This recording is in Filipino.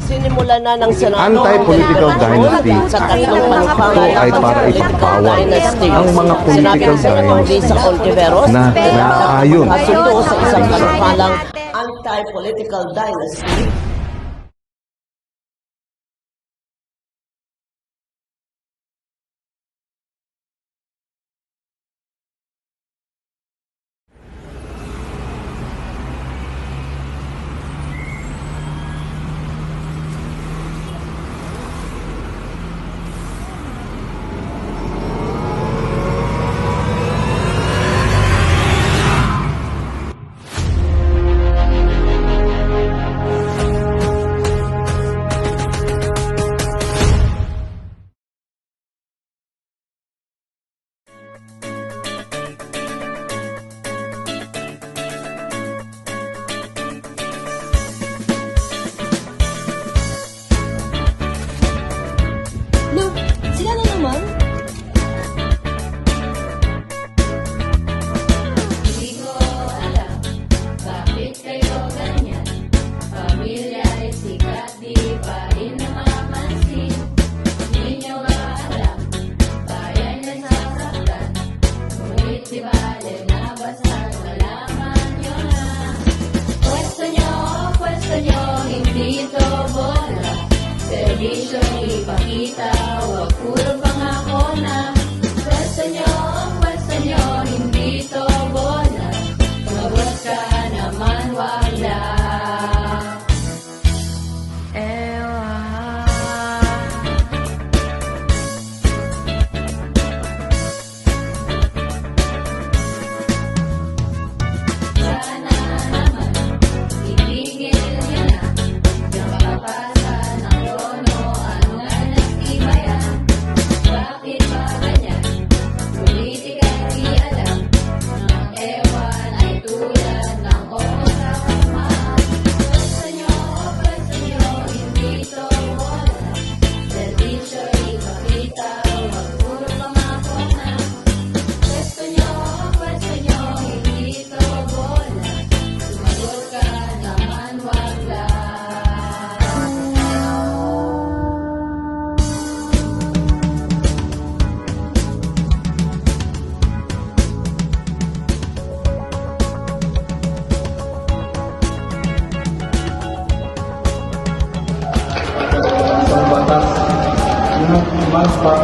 Sinimulan na ng Senado Anti-political dynasty. sa tatlong Ito ay para ipagpawal ang mga political dynasty sa Ontiveros na naayon kasundo sa isang sa panukalang anti-political dynasty. Lo, sila na naman? Hindi ko alam bakit kayo ganyan. Pamilya ay sikat, di pa rin namamansin. Hindi nyo ba alam, bayan ay sasaktan. Ngunit di bale na basta't malaman nyo na. Pwesto nyo, hindi ito bola. Servisyo ipakita, huwag puro pangako na. Pwesto nyo, hindi ito bola. Tumagos ka naman, wag lang. Sana naman, itigil nyo na. Yung kapasa ng trono, anong dynasty ba yan? Bakit ba ganyan? Politika di alam. Ang ewan ay tulad ng oo sa kamay. Pwesto nyo, hindi ito bola. Servisyo ipakita, huwag puro pangako na. Pwesto nyo, hindi ito bola. Sumagot ka naman, wag lang. Isang batas, unang mas para